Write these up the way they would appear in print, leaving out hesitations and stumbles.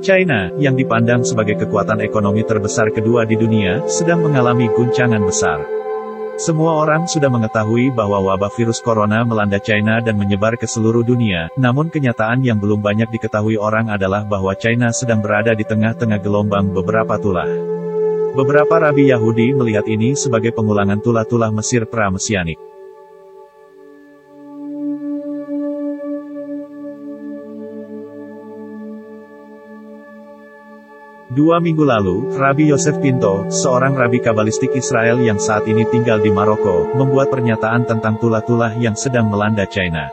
China, yang dipandang sebagai kekuatan ekonomi terbesar kedua di dunia, sedang mengalami guncangan besar. Semua orang sudah mengetahui bahwa wabah virus corona melanda China dan menyebar ke seluruh dunia, namun kenyataan yang belum banyak diketahui orang adalah bahwa China sedang berada di tengah-tengah gelombang beberapa tulah. Beberapa rabi Yahudi melihat ini sebagai pengulangan tulah-tulah Mesir pra-mesianik. 2 minggu lalu, Rabi Yosef Pinto, seorang rabi kabalistik Israel yang saat ini tinggal di Maroko, membuat pernyataan tentang tulah-tulah yang sedang melanda China.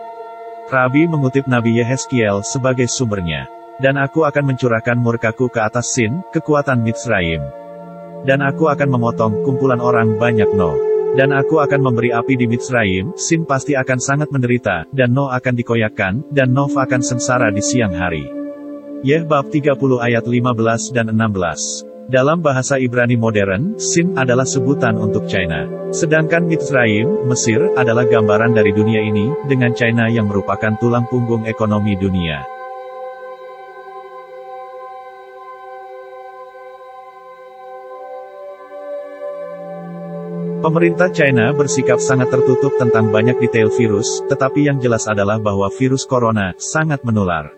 Rabi mengutip Nabi Yehezkiel sebagai sumbernya. Dan aku akan mencurahkan murkaku ke atas Sin, kekuatan Mitzrayim. Dan aku akan memotong kumpulan orang banyak No. Dan aku akan memberi api di Mitzrayim, Sin pasti akan sangat menderita, dan No akan dikoyakkan, dan Nov akan sengsara di siang hari. Yeh bab 30 ayat 15 dan 16. Dalam bahasa Ibrani modern, Sin adalah sebutan untuk China. Sedangkan Mitzrayim, Mesir, adalah gambaran dari dunia ini, dengan China yang merupakan tulang punggung ekonomi dunia. Pemerintah China bersikap sangat tertutup tentang banyak detail virus, tetapi yang jelas adalah bahwa virus corona sangat menular.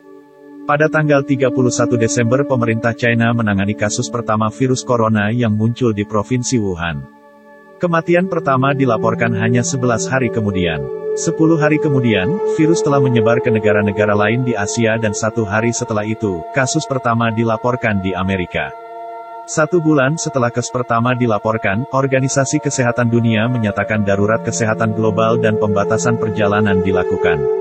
Pada tanggal 31 Desember pemerintah China menangani kasus pertama virus corona yang muncul di Provinsi Wuhan. Kematian pertama dilaporkan hanya 11 hari kemudian. 10 hari kemudian, virus telah menyebar ke negara-negara lain di Asia dan 1 hari setelah itu, kasus pertama dilaporkan di Amerika. 1 bulan setelah kasus pertama dilaporkan, Organisasi Kesehatan Dunia menyatakan darurat kesehatan global dan pembatasan perjalanan dilakukan.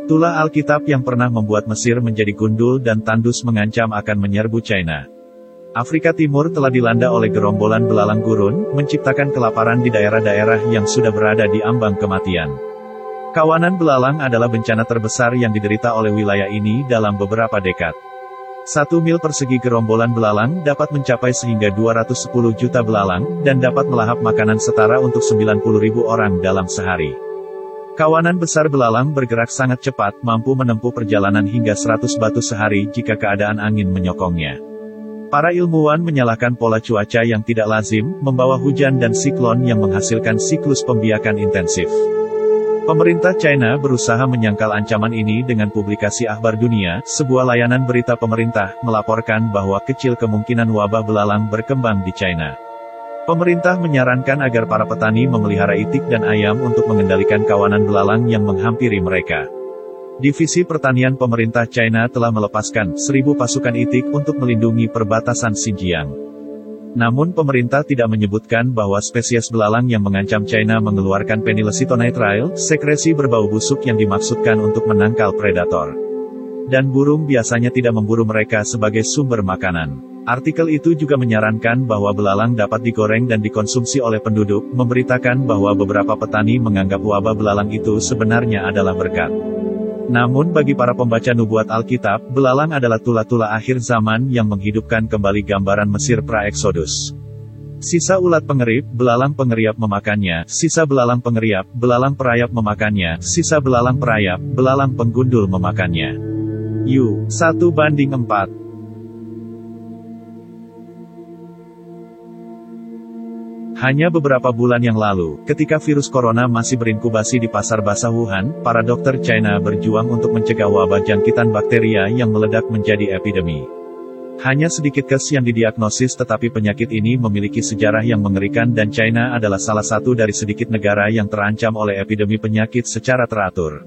Tulah Alkitab yang pernah membuat Mesir menjadi gundul dan tandus mengancam akan menyerbu China. Afrika Timur telah dilanda oleh gerombolan belalang gurun, menciptakan kelaparan di daerah-daerah yang sudah berada di ambang kematian. Kawanan belalang adalah bencana terbesar yang diderita oleh wilayah ini dalam beberapa dekad. 1 mil persegi gerombolan belalang dapat mencapai sehingga 210 juta belalang, dan dapat melahap makanan setara untuk 90.000 orang dalam sehari. Kawanan besar belalang bergerak sangat cepat, mampu menempuh perjalanan hingga 100 batu sehari jika keadaan angin menyokongnya. Para ilmuwan menyalahkan pola cuaca yang tidak lazim, membawa hujan dan siklon yang menghasilkan siklus pembiakan intensif. Pemerintah China berusaha menyangkal ancaman ini dengan publikasi Akhbar Dunia, sebuah layanan berita pemerintah, melaporkan bahwa kecil kemungkinan wabah belalang berkembang di China. Pemerintah menyarankan agar para petani memelihara itik dan ayam untuk mengendalikan kawanan belalang yang menghampiri mereka. Divisi Pertanian Pemerintah China telah melepaskan 1.000 pasukan itik untuk melindungi perbatasan Xinjiang. Namun pemerintah tidak menyebutkan bahwa spesies belalang yang mengancam China mengeluarkan phenylacetonitrile, sekresi berbau busuk yang dimaksudkan untuk menangkal predator. Dan burung biasanya tidak memburu mereka sebagai sumber makanan. Artikel itu juga menyarankan bahwa belalang dapat digoreng dan dikonsumsi oleh penduduk, memberitakan bahwa beberapa petani menganggap wabah belalang itu sebenarnya adalah berkat. Namun bagi para pembaca nubuat Alkitab, belalang adalah tulah-tulah akhir zaman yang menghidupkan kembali gambaran Mesir pra-Eksodus. Sisa ulat pengerip, belalang pengeriap memakannya, sisa belalang pengeriap, belalang perayap memakannya, sisa belalang perayap, belalang penggundul memakannya. 1:4. Hanya beberapa bulan yang lalu, ketika virus corona masih berinkubasi di pasar basah Wuhan, para dokter China berjuang untuk mencegah wabah jangkitan bakteria yang meledak menjadi epidemi. Hanya sedikit kes yang didiagnosis, tetapi penyakit ini memiliki sejarah yang mengerikan dan China adalah salah satu dari sedikit negara yang terancam oleh epidemi penyakit secara teratur.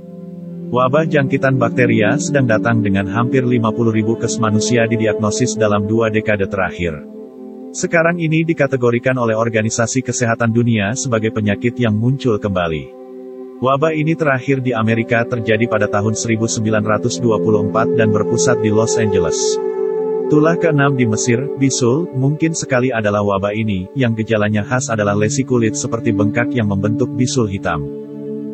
Wabah jangkitan bakteria sedang datang dengan hampir 50.000 kes manusia didiagnosis dalam 2 dekade terakhir. Sekarang ini dikategorikan oleh Organisasi Kesehatan Dunia sebagai penyakit yang muncul kembali. Wabah ini terakhir di Amerika terjadi pada tahun 1924 dan berpusat di Los Angeles. Tulah ke-6 di Mesir, bisul, mungkin sekali adalah wabah ini, yang gejalanya khas adalah lesi kulit seperti bengkak yang membentuk bisul hitam.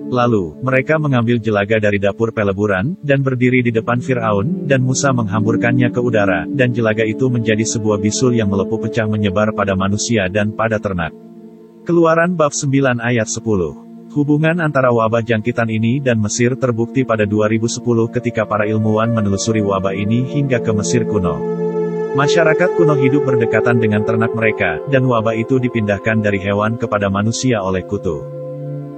Lalu, mereka mengambil jelaga dari dapur peleburan, dan berdiri di depan Fir'aun, dan Musa menghamburkannya ke udara, dan jelaga itu menjadi sebuah bisul yang melepuh pecah menyebar pada manusia dan pada ternak. Keluaran bab 9 ayat 10. Hubungan antara wabah jangkitan ini dan Mesir terbukti pada 2010 ketika para ilmuwan menelusuri wabah ini hingga ke Mesir kuno. Masyarakat kuno hidup berdekatan dengan ternak mereka, dan wabah itu dipindahkan dari hewan kepada manusia oleh kutu.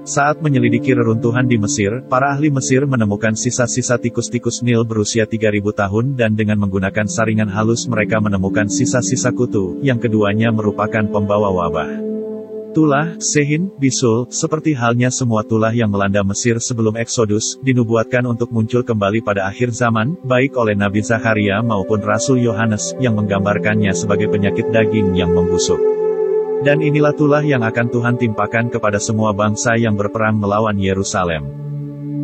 Saat menyelidiki reruntuhan di Mesir, para ahli Mesir menemukan sisa-sisa tikus-tikus Nil berusia 3000 tahun dan dengan menggunakan saringan halus mereka menemukan sisa-sisa kutu, yang keduanya merupakan pembawa wabah. Tulah, sehin, bisul, seperti halnya semua tulah yang melanda Mesir sebelum Eksodus, dinubuatkan untuk muncul kembali pada akhir zaman, baik oleh Nabi Zakaria maupun Rasul Yohanes, yang menggambarkannya sebagai penyakit daging yang membusuk. Dan inilah tulah yang akan Tuhan timpakan kepada semua bangsa yang berperang melawan Yerusalem.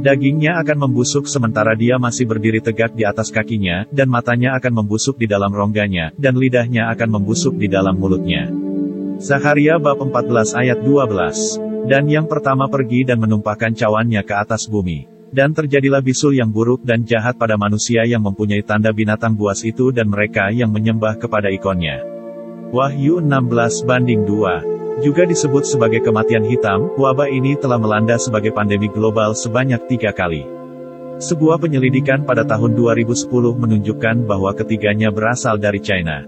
Dagingnya akan membusuk sementara dia masih berdiri tegak di atas kakinya, dan matanya akan membusuk di dalam rongganya, dan lidahnya akan membusuk di dalam mulutnya. Zakaria bab 14 ayat 12. Dan yang pertama pergi dan menumpahkan cawannya ke atas bumi. Dan terjadilah bisul yang buruk dan jahat pada manusia yang mempunyai tanda binatang buas itu dan mereka yang menyembah kepada ikonnya. Wahyu 16:2. Juga disebut sebagai kematian hitam, wabah ini telah melanda sebagai pandemi global sebanyak 3 kali. Sebuah penyelidikan pada tahun 2010 menunjukkan bahwa ketiganya berasal dari China.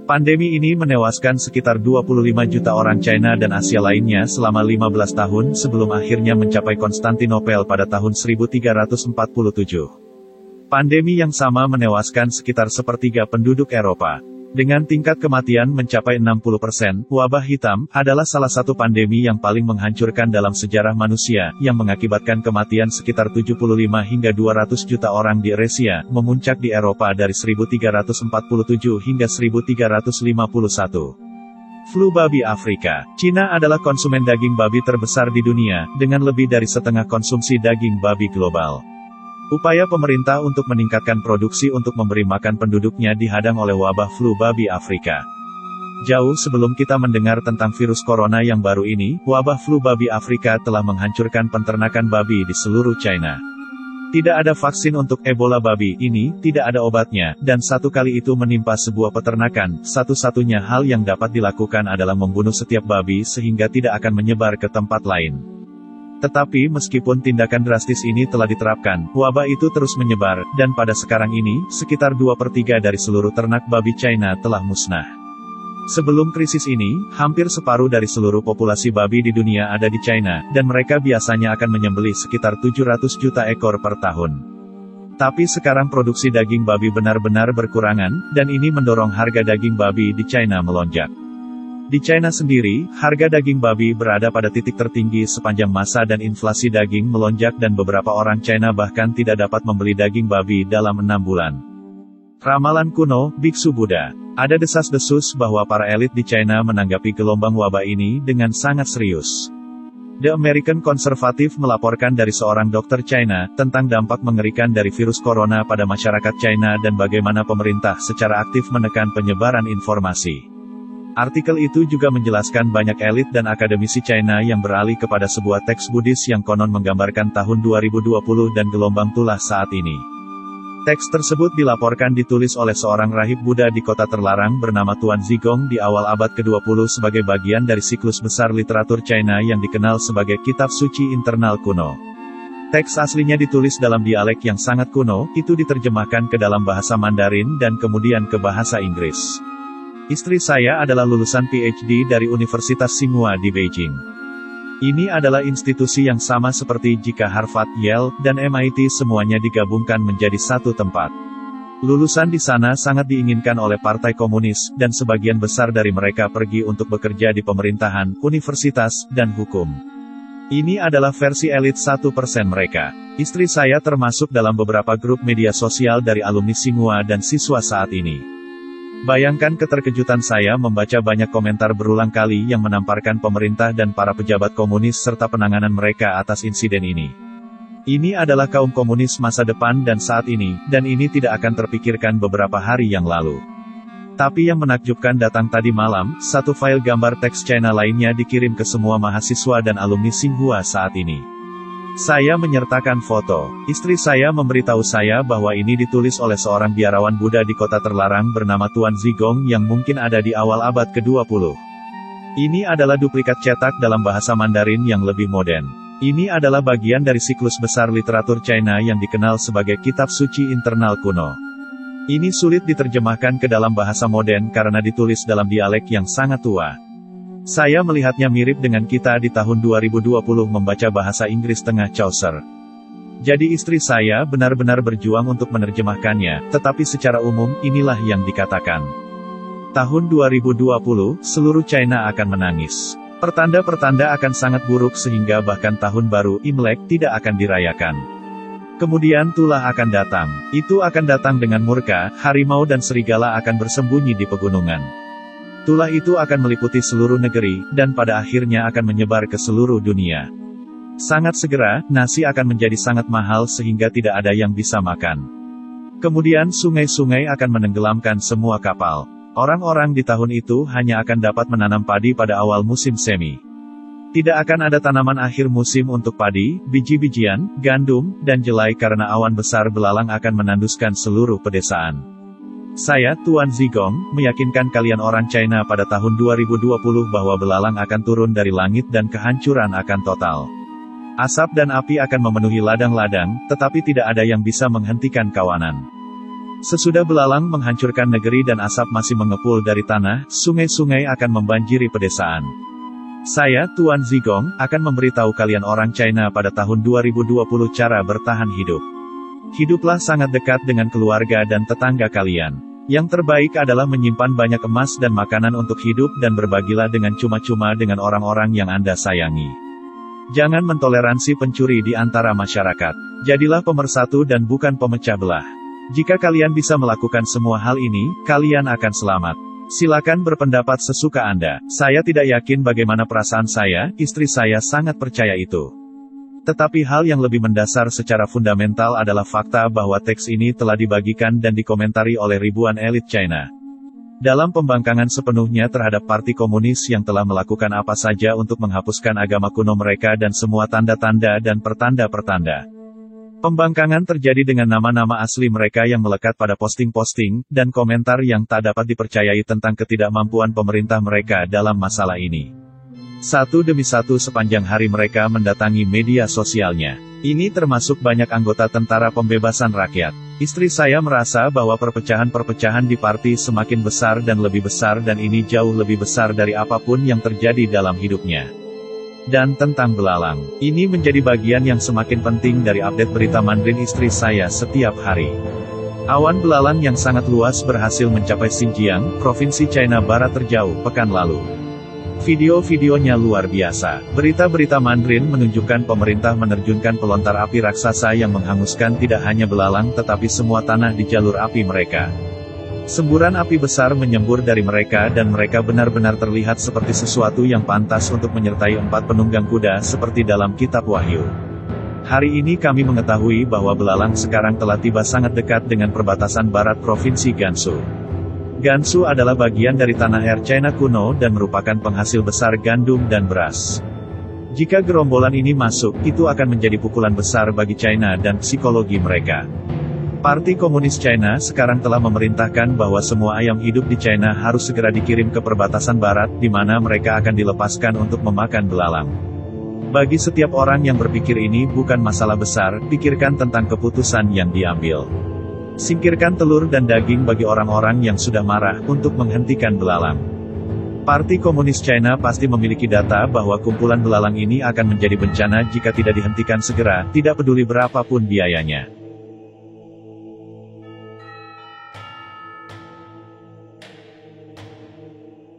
Pandemi ini menewaskan sekitar 25 juta orang China dan Asia lainnya selama 15 tahun sebelum akhirnya mencapai Konstantinopel pada tahun 1347. Pandemi yang sama menewaskan sekitar sepertiga penduduk Eropa. Dengan tingkat kematian mencapai 60%, wabah hitam adalah salah satu pandemi yang paling menghancurkan dalam sejarah manusia, yang mengakibatkan kematian sekitar 75 hingga 200 juta orang di Eurasia, memuncak di Eropa dari 1347 hingga 1351. Flu babi Afrika. Cina adalah konsumen daging babi terbesar di dunia, dengan lebih dari setengah konsumsi daging babi global. Upaya pemerintah untuk meningkatkan produksi untuk memberi makan penduduknya dihadang oleh wabah flu babi Afrika. Jauh sebelum kita mendengar tentang virus corona yang baru ini, wabah flu babi Afrika telah menghancurkan peternakan babi di seluruh China. Tidak ada vaksin untuk Ebola babi ini, tidak ada obatnya, dan satu kali itu menimpa sebuah peternakan, satu-satunya hal yang dapat dilakukan adalah membunuh setiap babi sehingga tidak akan menyebar ke tempat lain. Tetapi meskipun tindakan drastis ini telah diterapkan, wabah itu terus menyebar, dan pada sekarang ini, sekitar 2/3 dari seluruh ternak babi China telah musnah. Sebelum krisis ini, hampir separuh dari seluruh populasi babi di dunia ada di China, dan mereka biasanya akan menyembelih sekitar 700 juta ekor per tahun. Tapi sekarang produksi daging babi benar-benar berkurangan, dan ini mendorong harga daging babi di China melonjak. Di China sendiri, harga daging babi berada pada titik tertinggi sepanjang masa dan inflasi daging melonjak dan beberapa orang China bahkan tidak dapat membeli daging babi dalam 6 bulan. Ramalan kuno, Biksu Buddha. Ada desas-desus bahwa para elit di China menanggapi gelombang wabah ini dengan sangat serius. The American Conservative melaporkan dari seorang dokter China, tentang dampak mengerikan dari virus corona pada masyarakat China dan bagaimana pemerintah secara aktif menekan penyebaran informasi. Artikel itu juga menjelaskan banyak elit dan akademisi China yang beralih kepada sebuah teks Buddhis yang konon menggambarkan tahun 2020 dan gelombang tulah saat ini. Teks tersebut dilaporkan ditulis oleh seorang rahib Buddha di kota terlarang bernama Tuan Zhigong di awal abad ke-20 sebagai bagian dari siklus besar literatur China yang dikenal sebagai Kitab Suci Internal Kuno. Teks aslinya ditulis dalam dialek yang sangat kuno, itu diterjemahkan ke dalam bahasa Mandarin dan kemudian ke bahasa Inggris. Istri saya adalah lulusan PhD dari Universitas Tsinghua di Beijing. Ini adalah institusi yang sama seperti jika Harvard, Yale, dan MIT semuanya digabungkan menjadi satu tempat. Lulusan di sana sangat diinginkan oleh Partai Komunis, dan sebagian besar dari mereka pergi untuk bekerja di pemerintahan, universitas, dan hukum. Ini adalah versi elit 1% mereka. Istri saya termasuk dalam beberapa grup media sosial dari alumni Tsinghua dan siswa saat ini. Bayangkan keterkejutan saya membaca banyak komentar berulang kali yang menamparkan pemerintah dan para pejabat komunis serta penanganan mereka atas insiden ini. Ini adalah kaum komunis masa depan dan saat ini, dan ini tidak akan terpikirkan beberapa hari yang lalu. Tapi yang menakjubkan datang tadi malam, satu file gambar teks China lainnya dikirim ke semua mahasiswa dan alumni Tsinghua saat ini. Saya menyertakan foto. Istri saya memberitahu saya bahwa ini ditulis oleh seorang biarawan Buddha di kota terlarang bernama Tuan Zhigong yang mungkin ada di awal abad ke-20. Ini adalah duplikat cetak dalam bahasa Mandarin yang lebih modern. Ini adalah bagian dari siklus besar literatur China yang dikenal sebagai kitab suci internal kuno. Ini sulit diterjemahkan ke dalam bahasa modern karena ditulis dalam dialek yang sangat tua. Saya melihatnya mirip dengan kita di tahun 2020 membaca bahasa Inggris tengah Chaucer. Jadi istri saya benar-benar berjuang untuk menerjemahkannya, tetapi secara umum, inilah yang dikatakan. Tahun 2020, seluruh China akan menangis. Pertanda-pertanda akan sangat buruk sehingga bahkan tahun baru Imlek tidak akan dirayakan. Kemudian tulah akan datang. Itu akan datang dengan murka, harimau dan serigala akan bersembunyi di pegunungan. Tulah itu akan meliputi seluruh negeri, dan pada akhirnya akan menyebar ke seluruh dunia. Sangat segera, nasi akan menjadi sangat mahal sehingga tidak ada yang bisa makan. Kemudian sungai-sungai akan menenggelamkan semua kapal. Orang-orang di tahun itu hanya akan dapat menanam padi pada awal musim semi. Tidak akan ada tanaman akhir musim untuk padi, biji-bijian, gandum, dan jelai karena awan besar belalang akan menanduskan seluruh pedesaan. Saya, Tuan Zigong, meyakinkan kalian orang China pada tahun 2020 bahwa belalang akan turun dari langit dan kehancuran akan total. Asap dan api akan memenuhi ladang-ladang, tetapi tidak ada yang bisa menghentikan kawanan. Sesudah belalang menghancurkan negeri dan asap masih mengepul dari tanah, sungai-sungai akan membanjiri pedesaan. Saya, Tuan Zigong, akan memberitahu kalian orang China pada tahun 2020 cara bertahan hidup. Hiduplah sangat dekat dengan keluarga dan tetangga kalian. Yang terbaik adalah menyimpan banyak emas dan makanan untuk hidup dan berbagilah dengan cuma-cuma dengan orang-orang yang Anda sayangi. Jangan mentoleransi pencuri di antara masyarakat. Jadilah pemersatu dan bukan pemecah belah. Jika kalian bisa melakukan semua hal ini, kalian akan selamat. Silakan berpendapat sesuka Anda. Saya tidak yakin bagaimana perasaan saya, istri saya sangat percaya itu. Tetapi hal yang lebih mendasar secara fundamental adalah fakta bahwa teks ini telah dibagikan dan dikomentari oleh ribuan elit China. Dalam pembangkangan sepenuhnya terhadap Parti Komunis yang telah melakukan apa saja untuk menghapuskan agama kuno mereka dan semua tanda-tanda dan pertanda-pertanda. Pembangkangan terjadi dengan nama-nama asli mereka yang melekat pada posting-posting, dan komentar yang tak dapat dipercayai tentang ketidakmampuan pemerintah mereka dalam masalah ini. Satu demi satu sepanjang hari mereka mendatangi media sosialnya. Ini termasuk banyak anggota Tentara Pembebasan Rakyat. Istri saya merasa bahwa perpecahan-perpecahan di parti semakin besar dan lebih besar dan ini jauh lebih besar dari apapun yang terjadi dalam hidupnya. Dan tentang belalang, ini menjadi bagian yang semakin penting dari update berita Mandarin istri saya setiap hari. Awan belalang yang sangat luas berhasil mencapai Xinjiang, Provinsi China Barat terjauh, pekan lalu. Video-videonya luar biasa. Berita-berita Mandarin menunjukkan pemerintah menerjunkan pelontar api raksasa yang menghanguskan tidak hanya belalang tetapi semua tanah di jalur api mereka. Semburan api besar menyembur dari mereka dan mereka benar-benar terlihat seperti sesuatu yang pantas untuk menyertai 4 penunggang kuda seperti dalam kitab Wahyu. Hari ini kami mengetahui bahwa belalang sekarang telah tiba sangat dekat dengan perbatasan barat Provinsi Gansu. Gansu adalah bagian dari tanah air China kuno dan merupakan penghasil besar gandum dan beras. Jika gerombolan ini masuk, itu akan menjadi pukulan besar bagi China dan psikologi mereka. Parti Komunis China sekarang telah memerintahkan bahwa semua ayam hidup di China harus segera dikirim ke perbatasan barat, di mana mereka akan dilepaskan untuk memakan belalang. Bagi setiap orang yang berpikir ini bukan masalah besar, pikirkan tentang keputusan yang diambil. Singkirkan telur dan daging bagi orang-orang yang sudah marah untuk menghentikan belalang. Parti Komunis China pasti memiliki data bahwa kumpulan belalang ini akan menjadi bencana jika tidak dihentikan segera, tidak peduli berapapun biayanya.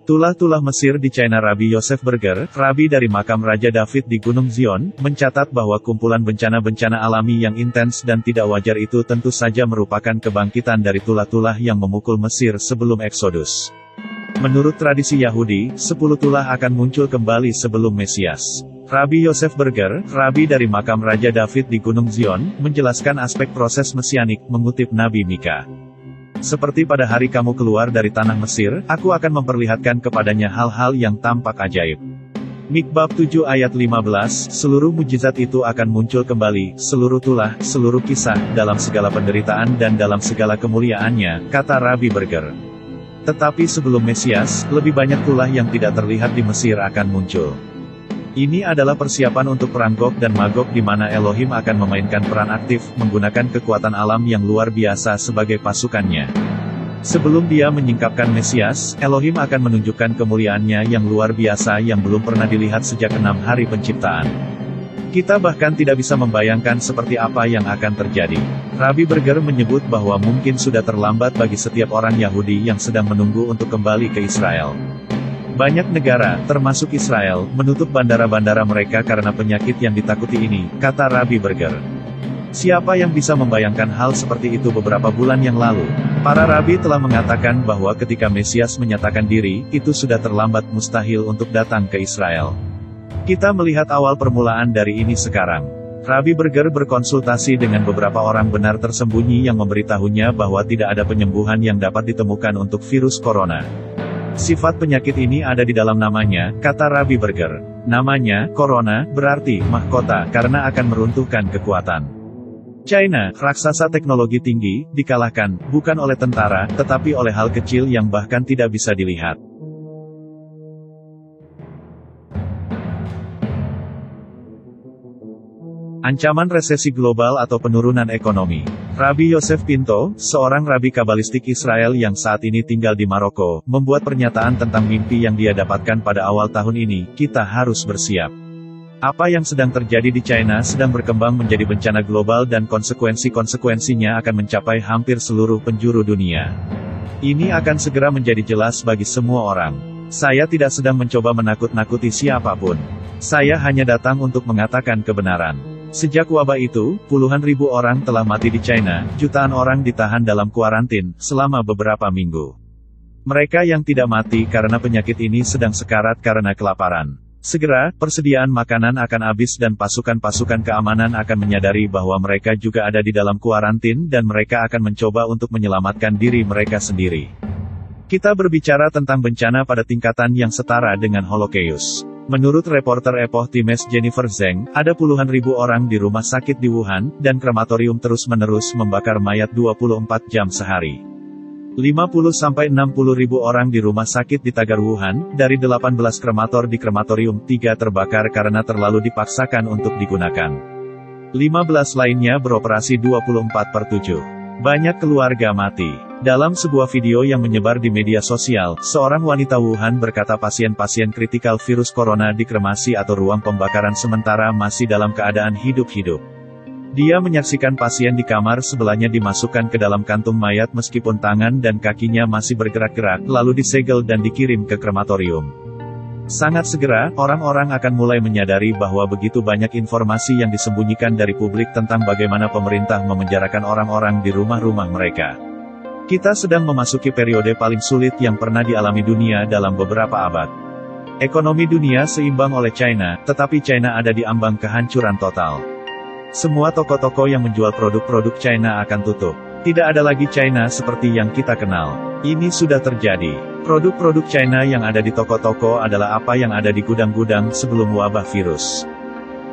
Tulah-tulah Mesir di China. Rabbi Yosef Burger, rabi dari makam Raja David di Gunung Zion, mencatat bahwa kumpulan bencana-bencana alami yang intens dan tidak wajar itu tentu saja merupakan kebangkitan dari tulah-tulah yang memukul Mesir sebelum Eksodus. Menurut tradisi Yahudi, 10 tulah akan muncul kembali sebelum Mesias. Rabbi Yosef Burger, rabi dari makam Raja David di Gunung Zion, menjelaskan aspek proses mesianik, mengutip Nabi Mika. Seperti pada hari kamu keluar dari tanah Mesir, aku akan memperlihatkan kepadanya hal-hal yang tampak ajaib. Mikbab 7 ayat 15, seluruh mujizat itu akan muncul kembali, seluruh tulah, seluruh kisah, dalam segala penderitaan dan dalam segala kemuliaannya, kata Rabbi Burger. Tetapi sebelum Mesias, lebih banyak tulah yang tidak terlihat di Mesir akan muncul. Ini adalah persiapan untuk perang Gog dan Magog di mana Elohim akan memainkan peran aktif, menggunakan kekuatan alam yang luar biasa sebagai pasukannya. Sebelum dia menyingkapkan Mesias, Elohim akan menunjukkan kemuliaannya yang luar biasa yang belum pernah dilihat sejak 6 hari penciptaan. Kita bahkan tidak bisa membayangkan seperti apa yang akan terjadi. Rabbi Berger menyebut bahwa mungkin sudah terlambat bagi setiap orang Yahudi yang sedang menunggu untuk kembali ke Israel. Banyak negara, termasuk Israel, menutup bandara-bandara mereka karena penyakit yang ditakuti ini, kata Rabbi Berger. Siapa yang bisa membayangkan hal seperti itu beberapa bulan yang lalu? Para rabi telah mengatakan bahwa ketika Mesias menyatakan diri, itu sudah terlambat, mustahil untuk datang ke Israel. Kita melihat awal permulaan dari ini sekarang. Rabbi Berger berkonsultasi dengan beberapa orang benar tersembunyi yang memberitahunya bahwa tidak ada penyembuhan yang dapat ditemukan untuk virus corona. Sifat penyakit ini ada di dalam namanya, kata Rabbi Berger. Namanya, corona, berarti, mahkota, karena akan meruntuhkan kekuatan. China, raksasa teknologi tinggi, dikalahkan, bukan oleh tentara, tetapi oleh hal kecil yang bahkan tidak bisa dilihat. Ancaman resesi global atau penurunan ekonomi. Rabbi Yosef Pinto, seorang rabi kabalistik Israel yang saat ini tinggal di Maroko, membuat pernyataan tentang mimpi yang dia dapatkan pada awal tahun ini, kita harus bersiap. Apa yang sedang terjadi di China sedang berkembang menjadi bencana global dan konsekuensi-konsekuensinya akan mencapai hampir seluruh penjuru dunia. Ini akan segera menjadi jelas bagi semua orang. Saya tidak sedang mencoba menakut-nakuti siapapun. Saya hanya datang untuk mengatakan kebenaran. Sejak wabah itu, puluhan ribu orang telah mati di China, jutaan orang ditahan dalam kuarantin, selama beberapa minggu. Mereka yang tidak mati karena penyakit ini sedang sekarat karena kelaparan. Segera, persediaan makanan akan habis dan pasukan-pasukan keamanan akan menyadari bahwa mereka juga ada di dalam kuarantin dan mereka akan mencoba untuk menyelamatkan diri mereka sendiri. Kita berbicara tentang bencana pada tingkatan yang setara dengan Holocaust. Menurut reporter Epoch Times Jennifer Zheng, ada puluhan ribu orang di rumah sakit di Wuhan, dan krematorium terus-menerus membakar mayat 24 jam sehari. 50-60 ribu orang di rumah sakit di tagar Wuhan, dari 18 kremator di krematorium 3 terbakar karena terlalu dipaksakan untuk digunakan. 15 lainnya beroperasi 24/7. Banyak keluarga mati. Dalam sebuah video yang menyebar di media sosial, seorang wanita Wuhan berkata pasien-pasien kritikal virus corona di kremasi atau ruang pembakaran sementara masih dalam keadaan hidup-hidup. Dia menyaksikan pasien di kamar sebelahnya dimasukkan ke dalam kantung mayat meskipun tangan dan kakinya masih bergerak-gerak, lalu disegel dan dikirim ke krematorium. Sangat segera, orang-orang akan mulai menyadari bahwa begitu banyak informasi yang disembunyikan dari publik tentang bagaimana pemerintah memenjarakan orang-orang di rumah-rumah mereka. Kita sedang memasuki periode paling sulit yang pernah dialami dunia dalam beberapa abad. Ekonomi dunia seimbang oleh China, tetapi China ada di ambang kehancuran total. Semua toko-toko yang menjual produk-produk China akan tutup. Tidak ada lagi China seperti yang kita kenal. Ini sudah terjadi. Produk-produk China yang ada di toko-toko adalah apa yang ada di gudang-gudang sebelum wabah virus.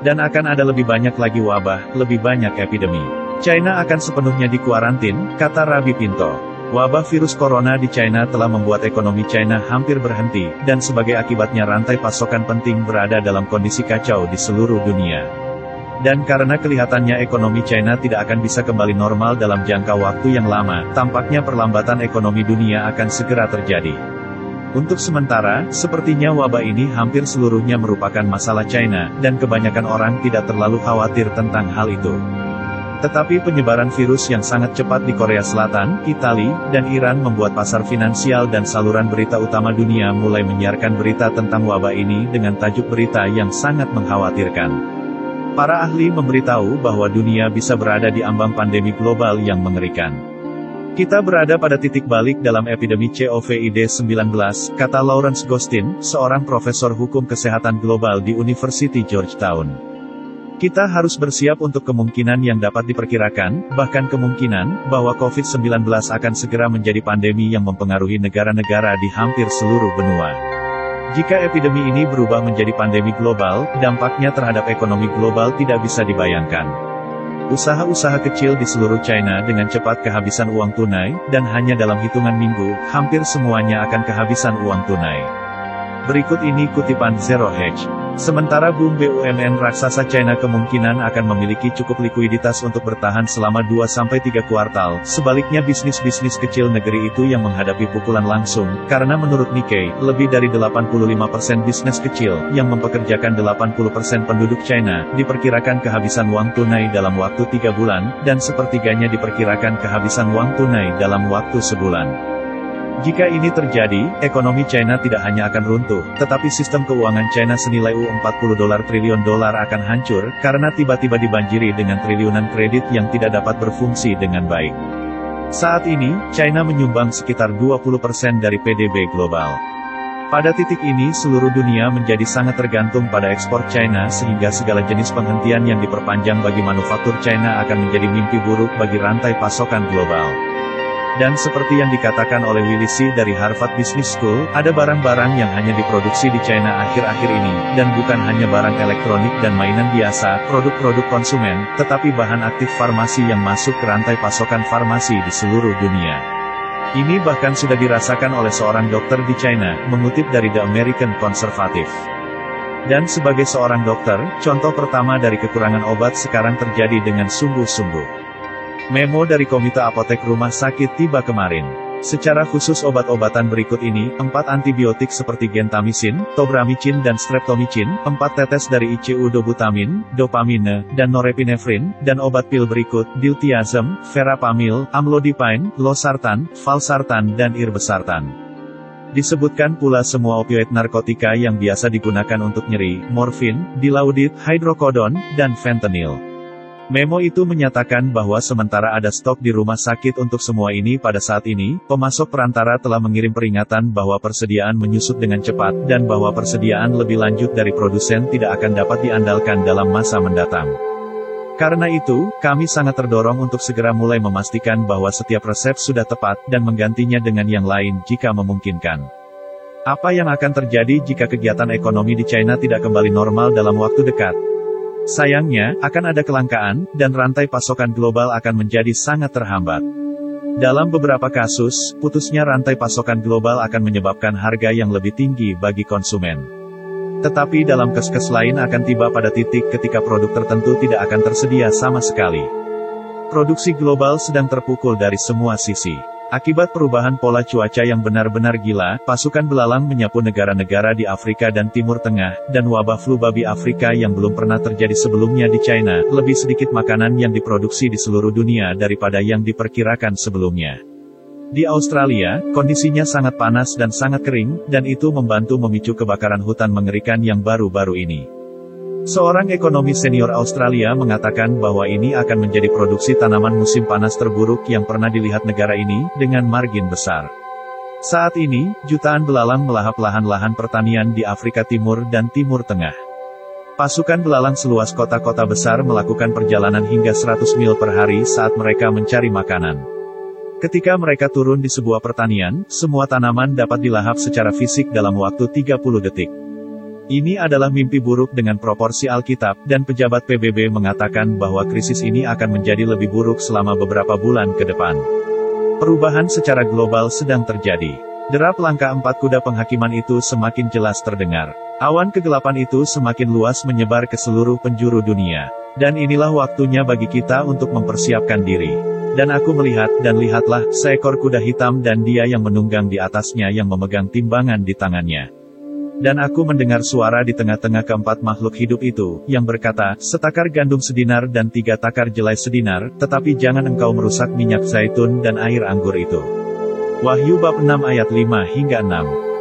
Dan akan ada lebih banyak lagi wabah, lebih banyak epidemi. China akan sepenuhnya dikuarantin, kata Rabbi Pinto. Wabah virus corona di China telah membuat ekonomi China hampir berhenti, dan sebagai akibatnya rantai pasokan penting berada dalam kondisi kacau di seluruh dunia. Dan karena kelihatannya ekonomi China tidak akan bisa kembali normal dalam jangka waktu yang lama, tampaknya perlambatan ekonomi dunia akan segera terjadi. Untuk sementara, sepertinya wabah ini hampir seluruhnya merupakan masalah China, dan kebanyakan orang tidak terlalu khawatir tentang hal itu. Tetapi penyebaran virus yang sangat cepat di Korea Selatan, Italia, dan Iran membuat pasar finansial dan saluran berita utama dunia mulai menyiarkan berita tentang wabah ini dengan tajuk berita yang sangat mengkhawatirkan. Para ahli memberitahu bahwa dunia bisa berada di ambang pandemi global yang mengerikan. Kita berada pada titik balik dalam epidemi COVID-19, kata Lawrence Gostin, seorang profesor hukum kesehatan global di University Georgetown. Kita harus bersiap untuk kemungkinan yang dapat diperkirakan, bahkan kemungkinan, bahwa COVID-19 akan segera menjadi pandemi yang mempengaruhi negara-negara di hampir seluruh benua. Jika epidemi ini berubah menjadi pandemi global, dampaknya terhadap ekonomi global tidak bisa dibayangkan. Usaha-usaha kecil di seluruh China dengan cepat kehabisan uang tunai, dan hanya dalam hitungan minggu, hampir semuanya akan kehabisan uang tunai. Berikut ini kutipan Zero Hedge. Sementara boom BUMN raksasa China kemungkinan akan memiliki cukup likuiditas untuk bertahan selama 2-3 kuartal, sebaliknya bisnis-bisnis kecil negeri itu yang menghadapi pukulan langsung, karena menurut Nikkei, lebih dari 85% bisnis kecil, yang mempekerjakan 80% penduduk China, diperkirakan kehabisan uang tunai dalam waktu 3 bulan, dan sepertiganya diperkirakan kehabisan uang tunai dalam waktu sebulan. Jika ini terjadi, ekonomi China tidak hanya akan runtuh, tetapi sistem keuangan China senilai $40 triliun akan hancur, karena tiba-tiba dibanjiri dengan triliunan kredit yang tidak dapat berfungsi dengan baik. Saat ini, China menyumbang sekitar 20% dari PDB global. Pada titik ini seluruh dunia menjadi sangat tergantung pada ekspor China sehingga segala jenis penghentian yang diperpanjang bagi manufaktur China akan menjadi mimpi buruk bagi rantai pasokan global. Dan seperti yang dikatakan oleh Willy Xi dari Harvard Business School, ada barang-barang yang hanya diproduksi di China akhir-akhir ini, dan bukan hanya barang elektronik dan mainan biasa, produk-produk konsumen, tetapi bahan aktif farmasi yang masuk ke rantai pasokan farmasi di seluruh dunia. Ini bahkan sudah dirasakan oleh seorang dokter di China, mengutip dari The American Conservative. Dan sebagai seorang dokter, contoh pertama dari kekurangan obat sekarang terjadi dengan sungguh-sungguh. Memo dari Komite Apotek Rumah Sakit tiba kemarin. Secara khusus obat-obatan berikut ini, 4 antibiotik seperti gentamicin, tobramicin dan streptomicin, 4 tetes dari ICU dobutamin, dopamine, dan norepinefrin, dan obat pil berikut, diltiazem, verapamil, amlodipine, losartan, valsartan dan irbesartan. Disebutkan pula semua opioid narkotika yang biasa digunakan untuk nyeri, morfin, dilaudid, hidrocodone, dan fentanyl. Memo itu menyatakan bahwa sementara ada stok di rumah sakit untuk semua ini pada saat ini, pemasok perantara telah mengirim peringatan bahwa persediaan menyusut dengan cepat, dan bahwa persediaan lebih lanjut dari produsen tidak akan dapat diandalkan dalam masa mendatang. Karena itu, kami sangat terdorong untuk segera mulai memastikan bahwa setiap resep sudah tepat, dan menggantinya dengan yang lain jika memungkinkan. Apa yang akan terjadi jika kegiatan ekonomi di China tidak kembali normal dalam waktu dekat? Sayangnya, akan ada kelangkaan, dan rantai pasokan global akan menjadi sangat terhambat. Dalam beberapa kasus, putusnya rantai pasokan global akan menyebabkan harga yang lebih tinggi bagi konsumen. Tetapi dalam kes-kes lain akan tiba pada titik ketika produk tertentu tidak akan tersedia sama sekali. Produksi global sedang terpukul dari semua sisi. Akibat perubahan pola cuaca yang benar-benar gila, pasukan belalang menyapu negara-negara di Afrika dan Timur Tengah, dan wabah flu babi Afrika yang belum pernah terjadi sebelumnya di China, lebih sedikit makanan yang diproduksi di seluruh dunia daripada yang diperkirakan sebelumnya. Di Australia, kondisinya sangat panas dan sangat kering, dan itu membantu memicu kebakaran hutan mengerikan yang baru-baru ini. Seorang ekonomi senior Australia mengatakan bahwa ini akan menjadi produksi tanaman musim panas terburuk yang pernah dilihat negara ini, dengan margin besar. Saat ini, jutaan belalang melahap lahan-lahan pertanian di Afrika Timur dan Timur Tengah. Pasukan belalang seluas kota-kota besar melakukan perjalanan hingga 100 mil per hari saat mereka mencari makanan. Ketika mereka turun di sebuah pertanian, semua tanaman dapat dilahap secara fisik dalam waktu 30 detik. Ini adalah mimpi buruk dengan proporsi Alkitab, dan pejabat PBB mengatakan bahwa krisis ini akan menjadi lebih buruk selama beberapa bulan ke depan. Perubahan secara global sedang terjadi. Derap langkah 4 kuda penghakiman itu semakin jelas terdengar. Awan kegelapan itu semakin luas menyebar ke seluruh penjuru dunia. Dan inilah waktunya bagi kita untuk mempersiapkan diri. Dan aku melihat, dan lihatlah, seekor kuda hitam dan dia yang menunggang di atasnya yang memegang timbangan di tangannya. Dan aku mendengar suara di tengah-tengah keempat makhluk hidup itu, yang berkata, setakar gandum sedinar dan 3 takar jelai sedinar, tetapi jangan engkau merusak minyak zaitun dan air anggur itu. Wahyu bab 6 ayat 5 hingga 6.